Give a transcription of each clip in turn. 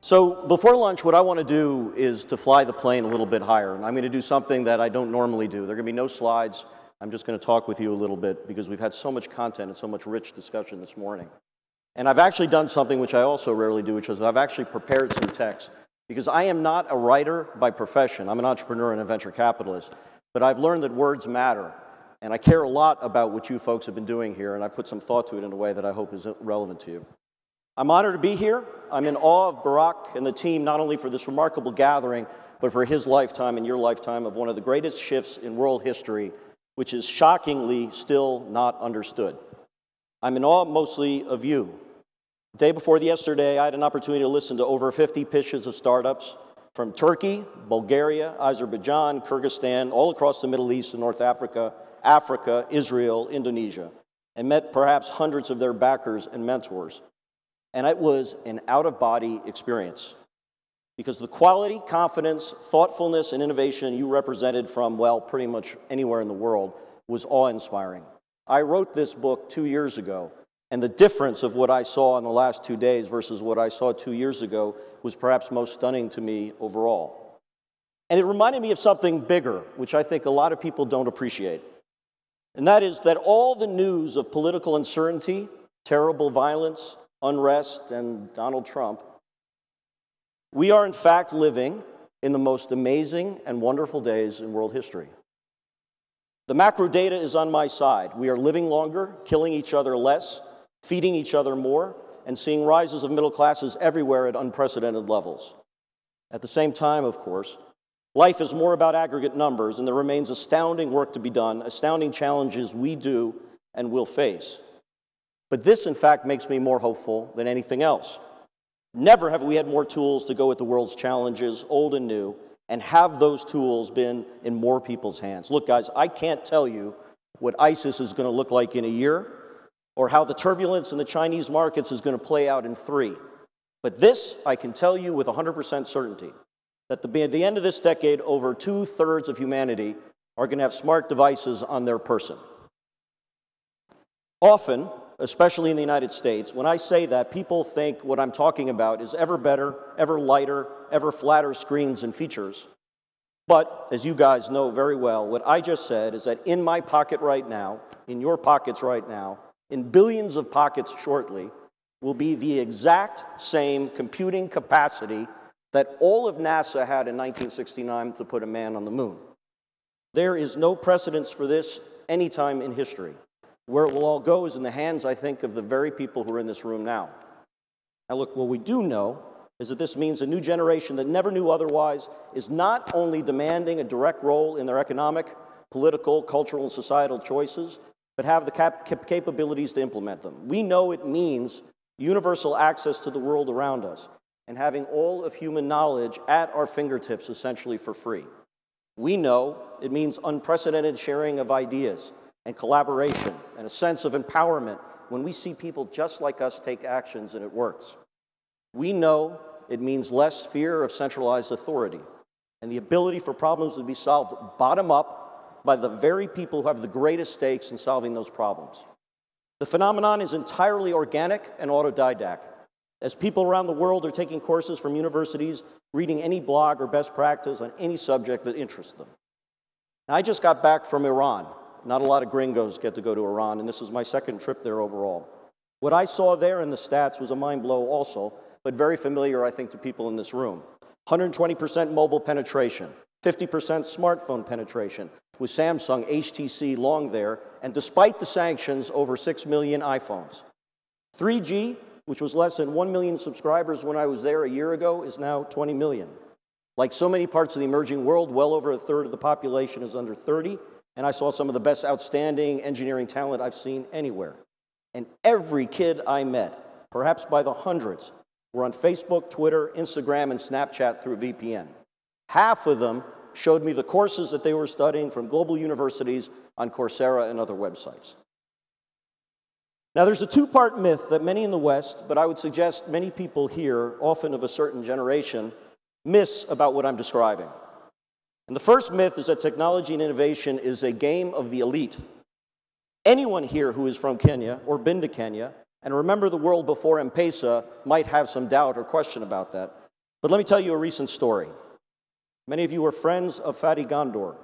So before lunch, what I want to do is to fly the plane a little bit higher. And I'm going to do something that I don't normally do. There are going to be no slides. I'm just going to talk with you a little bit because we've had so much content and so much rich discussion this morning. And I've actually done something which I also rarely do, which is I've actually prepared some text. Because I am not a writer by profession. I'm an entrepreneur and a venture capitalist. But I've learned that words matter. And I care a lot about what you folks have been doing here. And I've put some thought to it in a way that I hope is relevant to you. I'm honored to be here. I'm in awe of Barack and the team, not only for this remarkable gathering, but for his lifetime and your lifetime of one of the greatest shifts in world history, which is shockingly still not understood. I'm in awe mostly of you. The day before yesterday, I had an opportunity to listen to over 50 pitches of startups from Turkey, Bulgaria, Azerbaijan, Kyrgyzstan, all across the Middle East and North Africa, Africa, Israel, Indonesia, and met perhaps hundreds of their backers and mentors. And it was an out-of-body experience because the quality, confidence, thoughtfulness, and innovation you represented from, well, pretty much anywhere in the world was awe-inspiring. I wrote this book 2 years ago, and the difference of what I saw in the last 2 days versus what I saw 2 years ago was perhaps most stunning to me overall. And it reminded me of something bigger, which I think a lot of people don't appreciate. And that is that all the news of political uncertainty, terrible violence, unrest, and Donald Trump, we are in fact living in the most amazing and wonderful days in world history. The macro data is on my side. We are living longer, killing each other less, feeding each other more, and seeing rises of middle classes everywhere at unprecedented levels. At the same time, of course, life is more about aggregate numbers, and there remains astounding work to be done, astounding challenges we do and will face. But this, in fact, makes me more hopeful than anything else. Never have we had more tools to go at the world's challenges, old and new, and have those tools been in more people's hands. Look, guys, I can't tell you what ISIS is going to look like in a year or how the turbulence in the Chinese markets is going to play out in 3. But this, I can tell you with 100% certainty, that at the end of this decade, over 2/3 of humanity are going to have smart devices on their person. Often, especially in the United States, when I say that, people think what I'm talking about is ever better, ever lighter, ever flatter screens and features. But, as you guys know very well, what I just said is that in my pocket right now, in your pockets right now, in billions of pockets shortly, will be the exact same computing capacity that all of NASA had in 1969 to put a man on the moon. There is no precedence for this anytime in history. Where it will all go is in the hands, I think, of the very people who are in this room now. Now, look, what we do know is that this means a new generation that never knew otherwise is not only demanding a direct role in their economic, political, cultural, and societal choices, but have the capabilities to implement them. We know it means universal access to the world around us and having all of human knowledge at our fingertips, essentially for free. We know it means unprecedented sharing of ideas and collaboration, and a sense of empowerment when we see people just like us take actions and it works. We know it means less fear of centralized authority and the ability for problems to be solved bottom up by the very people who have the greatest stakes in solving those problems. The phenomenon is entirely organic and autodidact, as people around the world are taking courses from universities, reading any blog or best practice on any subject that interests them. Now, I just got back from Iran. Not a lot of gringos get to go to Iran, and this is my second trip there overall. What I saw there in the stats was a mind blow also, but very familiar, I think, to people in this room. 120% mobile penetration, 50% smartphone penetration, with Samsung, HTC long there, and despite the sanctions, over 6 million iPhones. 3G, which was less than 1 million subscribers when I was there a year ago, is now 20 million. Like so many parts of the emerging world, well over a third of the population is under 30, and I saw some of the best outstanding engineering talent I've seen anywhere. And every kid I met, perhaps by the hundreds, were on Facebook, Twitter, Instagram, and Snapchat through VPN. Half of them showed me the courses that they were studying from global universities on Coursera and other websites. Now, there's a two-part myth that many in the West, but I would suggest many people here, often of a certain generation, miss about what I'm describing. And the first myth is that technology and innovation is a game of the elite. Anyone here who is from Kenya or been to Kenya and remember the world before M-Pesa might have some doubt or question about that. But let me tell you a recent story. Many of you are friends of Fatih Gondor.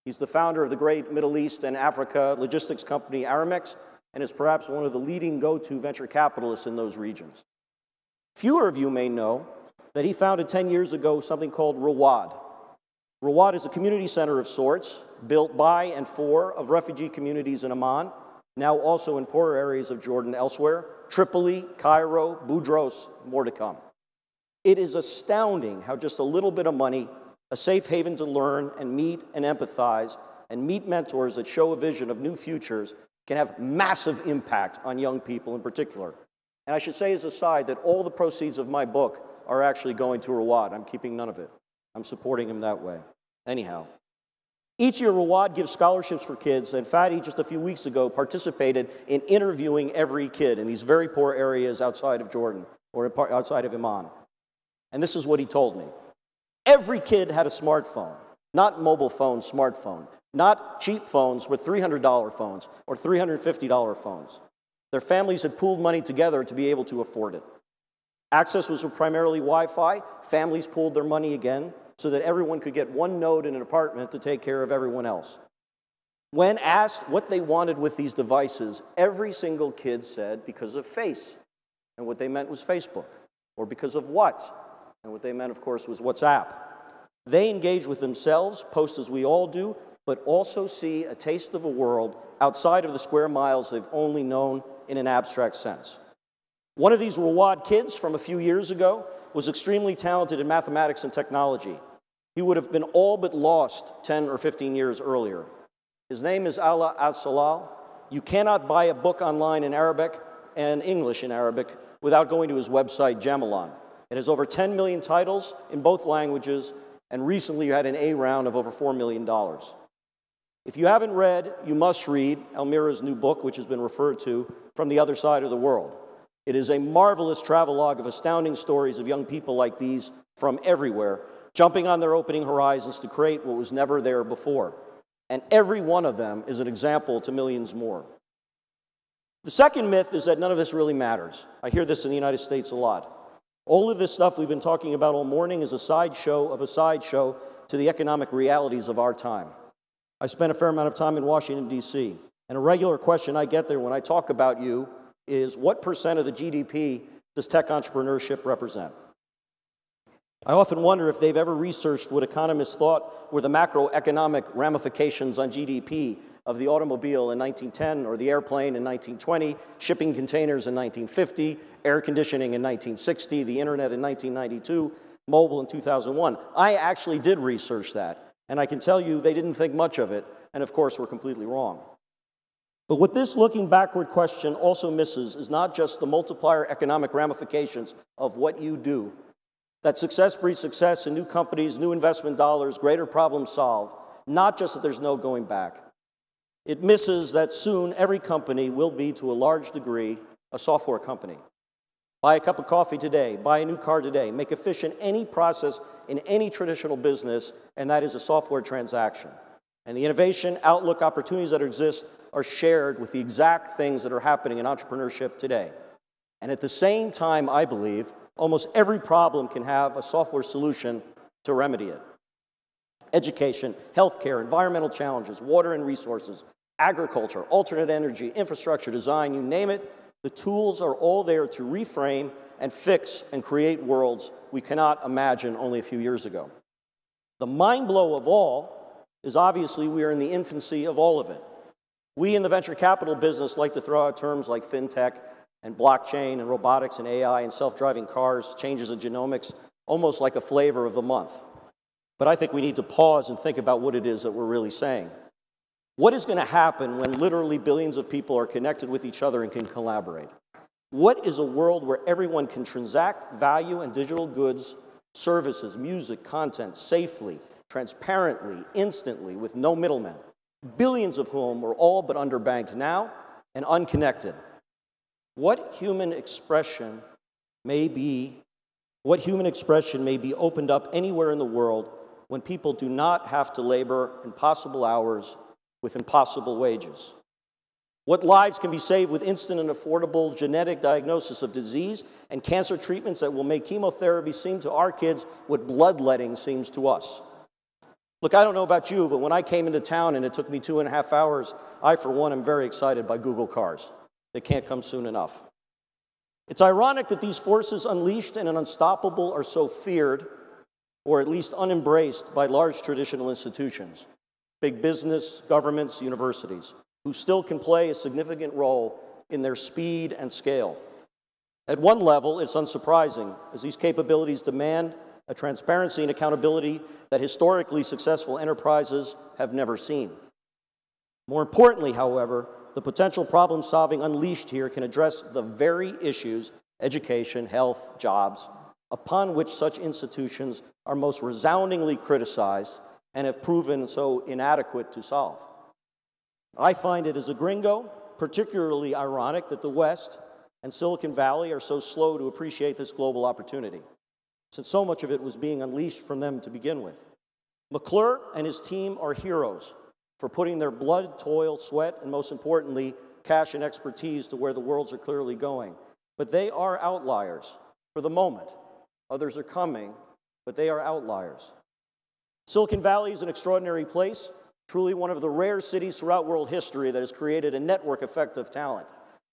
He's the founder of the great Middle East and Africa logistics company Aramex, and is perhaps one of the leading go-to venture capitalists in those regions. Fewer of you may know that he founded 10 years ago something called Rawad. Rawad is a community center of sorts, built by and for of refugee communities in Amman, now also in poorer areas of Jordan elsewhere, Tripoli, Cairo, Boudros, more to come. It is astounding how just a little bit of money, a safe haven to learn and meet and empathize, and meet mentors that show a vision of new futures can have massive impact on young people in particular. And I should say as a side that all the proceeds of my book are actually going to Rawad. I'm keeping none of it. I'm supporting him that way. Anyhow, each year Rawad gives scholarships for kids, and Fatih just a few weeks ago participated in interviewing every kid in these very poor areas outside of Jordan, or outside of Amman. And this is what he told me. Every kid had a smartphone, not mobile phone, smartphone, not cheap phones with $300 phones or $350 phones. Their families had pooled money together to be able to afford it. Access was primarily Wi-Fi. Families pooled their money again so that everyone could get one node in an apartment to take care of everyone else. When asked what they wanted with these devices, every single kid said because of Face, and what they meant was Facebook, or because of What, and what they meant, of course, was WhatsApp. They engage with themselves, post as we all do, but also see a taste of a world outside of the square miles they've only known in an abstract sense. One of these Rawad kids from a few years ago was extremely talented in mathematics and technology. He would have been all but lost 10 or 15 years earlier. His name is Ala Al-Salal. You cannot buy a book online in Arabic and English in Arabic without going to his website, Jamalon. It has over 10 million titles in both languages, and recently you had an A round of over $4 million. If you haven't read, you must read Almira's new book, which has been referred to, From the Other Side of the World. It is a marvelous travelogue of astounding stories of young people like these from everywhere, jumping on their opening horizons to create what was never there before. And every one of them is an example to millions more. The second myth is that none of this really matters. I hear this in the United States a lot. All of this stuff we've been talking about all morning is a sideshow of a sideshow to the economic realities of our time. I spent a fair amount of time in Washington, D.C., and a regular question I get there when I talk about you is, what percent of the GDP does tech entrepreneurship represent? I often wonder if they've ever researched what economists thought were the macroeconomic ramifications on GDP of the automobile in 1910, or the airplane in 1920, shipping containers in 1950, air conditioning in 1960, the internet in 1992, mobile in 2001. I actually did research that, and I can tell you they didn't think much of it, and of course we're completely wrong. But what this looking backward question also misses is not just the multiplier economic ramifications of what you do. That success breeds success in new companies, new investment dollars, greater problems solved, not just that there's no going back. It misses that soon every company will be, to a large degree, a software company. Buy a cup of coffee today, buy a new car today, make efficient any process in any traditional business, and that is a software transaction. And the innovation, outlook, opportunities that exist are shared with the exact things that are happening in entrepreneurship today. And at the same time, I believe, almost every problem can have a software solution to remedy it. Education, healthcare, environmental challenges, water and resources, agriculture, alternate energy, infrastructure, design, you name it, the tools are all there to reframe and fix and create worlds we cannot imagine only a few years ago. The mind blow of all is obviously we are in the infancy of all of it. We in the venture capital business like to throw out terms like fintech and blockchain and robotics and AI and self-driving cars, changes in genomics, almost like a flavor of the month. But I think we need to pause and think about what it is that we're really saying. What is going to happen when literally billions of people are connected with each other and can collaborate? What is a world where everyone can transact value and digital goods, services, music, content safely, transparently, instantly, with no middlemen, billions of whom are all but underbanked now and unconnected? What human expression may be opened up anywhere in the world when people do not have to labor impossible hours with impossible wages? What lives can be saved with instant and affordable genetic diagnosis of disease and cancer treatments that will make chemotherapy seem to our kids what bloodletting seems to us. Look, I don't know about you, but when I came into town and it took me 2.5 hours, I, for one, am very excited by Google cars. They can't come soon enough. It's ironic that these forces unleashed and unstoppable are so feared, or at least unembraced by large traditional institutions, big business, governments, universities, who still can play a significant role in their speed and scale. At one level, it's unsurprising, as these capabilities demand a transparency and accountability that historically successful enterprises have never seen. More importantly, however, the potential problem-solving unleashed here can address the very issues, education, health, jobs, upon which such institutions are most resoundingly criticized and have proven so inadequate to solve. I find it as a gringo particularly ironic that the West and Silicon Valley are so slow to appreciate this global opportunity, since so much of it was being unleashed from them to begin with. McClure and his team are heroes for putting their blood, toil, sweat, and most importantly, cash and expertise to where the worlds are clearly going. But they are outliers for the moment. Others are coming, but they are outliers. Silicon Valley is an extraordinary place, truly one of the rare cities throughout world history that has created a network effect of talent.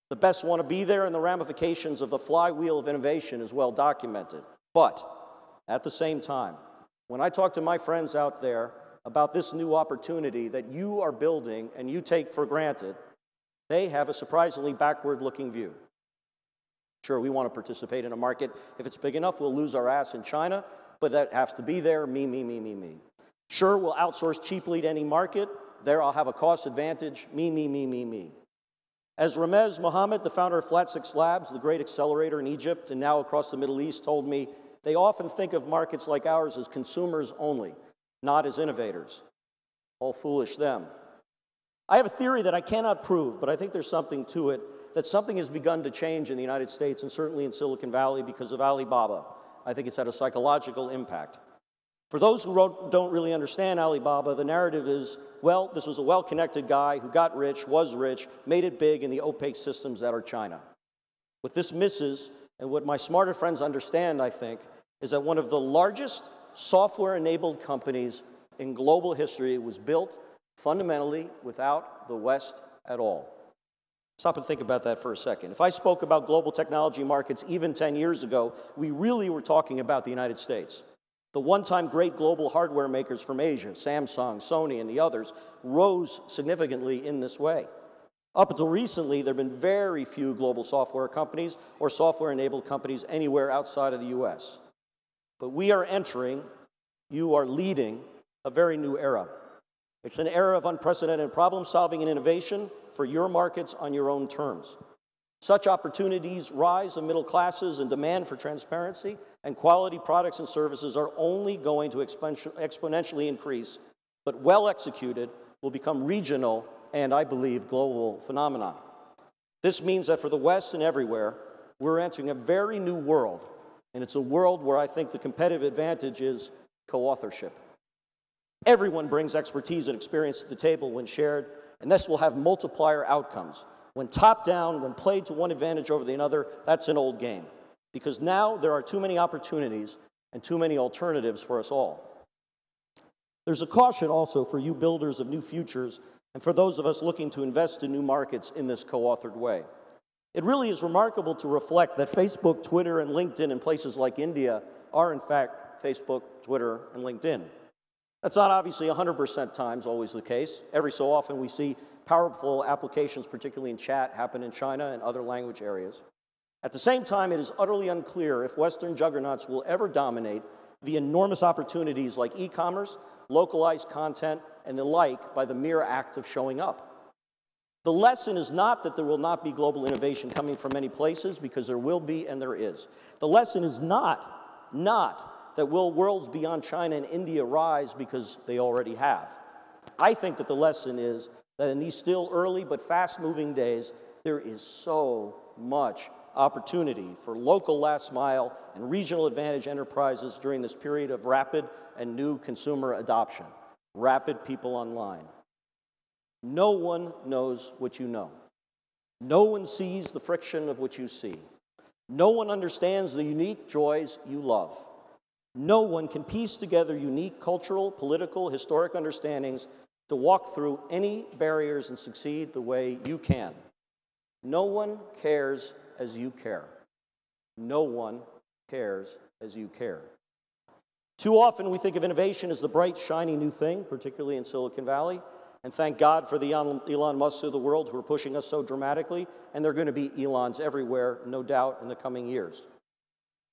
The best want to be there, and the ramifications of the flywheel of innovation is well documented. But at the same time, when I talk to my friends out there about this new opportunity that you are building and you take for granted, they have a surprisingly backward-looking view. Sure, we want to participate in a market. If it's big enough, we'll lose our ass in China, but that has to be there, me. Sure, we'll outsource cheaply to any market. There, I'll have a cost advantage, me. As Ramez Mohammed, the founder of Flat Six Labs, the great accelerator in Egypt and now across the Middle East, told me, they often think of markets like ours as consumers only, not as innovators. All foolish them. I have a theory that I cannot prove, but I think there's something to it, that something has begun to change in the United States and certainly in Silicon Valley because of Alibaba. I think it's had a psychological impact. For those who don't really understand Alibaba, the narrative is, well, this was a well-connected guy who got rich, was rich, made it big in the opaque systems that are China. What this misses, and what my smarter friends understand, I think, is that one of the largest software-enabled companies in global history was built fundamentally without the West at all. Stop and think about that for a second. If I spoke about global technology markets even 10 years ago, we really were talking about the United States. The one-time great global hardware makers from Asia, Samsung, Sony, and the others, rose significantly in this way. Up until recently, there have been very few global software companies or software-enabled companies anywhere outside of the US. But we are entering, you are leading, a very new era. It's an era of unprecedented problem-solving and innovation for your markets on your own terms. Such opportunities, rise of middle classes, and demand for transparency and quality products and services are only going to exponentially increase, but well executed will become regional and, I believe, global phenomena. This means that for the West and everywhere, we're entering a very new world, and it's a world where I think the competitive advantage is co-authorship. Everyone brings expertise and experience to the table when shared, and this will have multiplier outcomes. When top down, when played to one advantage over the other, that's an old game. Because now there are too many opportunities and too many alternatives for us all. There's a caution also for you builders of new futures and for those of us looking to invest in new markets in this co-authored way. It really is remarkable to reflect that Facebook, Twitter, and LinkedIn in places like India are in fact Facebook, Twitter, and LinkedIn. That's not obviously 100% times always the case. Every so often we see powerful applications, particularly in chat, happen in China and other language areas. At the same time, it is utterly unclear if Western juggernauts will ever dominate the enormous opportunities like e-commerce, localized content, and the like by the mere act of showing up. The lesson is not that there will not be global innovation coming from many places, because there will be and there is. The lesson is not that will worlds beyond China and India rise, because they already have. I think that the lesson is that in these still early but fast-moving days, there is so much opportunity for local last mile and regional advantage enterprises during this period of rapid and new consumer adoption, rapid people online. No one knows what you know. No one sees the friction of what you see. No one understands the unique joys you love. No one can piece together unique cultural, political, historic understandings to walk through any barriers and succeed the way you can. No one cares as you care. No one cares as you care. Too often we think of innovation as the bright, shiny new thing, particularly in Silicon Valley, and thank God for the Elon Musks of the world who are pushing us so dramatically, and there are going to be Elons everywhere, no doubt, in the coming years.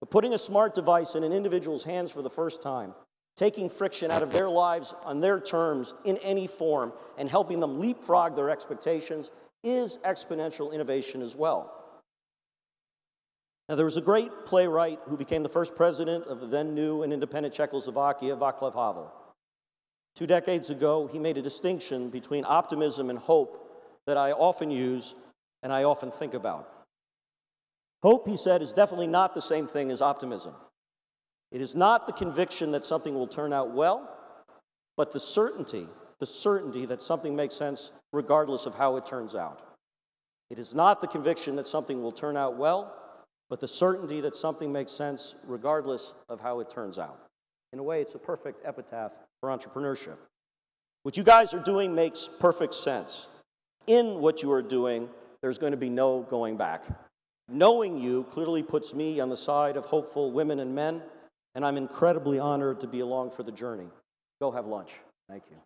But putting a smart device in an individual's hands for the first time, taking friction out of their lives on their terms in any form, and helping them leapfrog their expectations is exponential innovation as well. Now, there was a great playwright who became the first president of the then new and independent Czechoslovakia, Václav Havel. 2 decades ago, he made a distinction between optimism and hope that I often use and I often think about. Hope, he said, is definitely not the same thing as optimism. It is not the conviction that something will turn out well, but the certainty that something makes sense regardless of how it turns out. It is not the conviction that something will turn out well, but the certainty that something makes sense regardless of how it turns out. In a way, it's a perfect epitaph for entrepreneurship. What you guys are doing makes perfect sense. In what you are doing, there's going to be no going back. Knowing you clearly puts me on the side of hopeful women and men, and I'm incredibly honored to be along for the journey. Go have lunch. Thank you.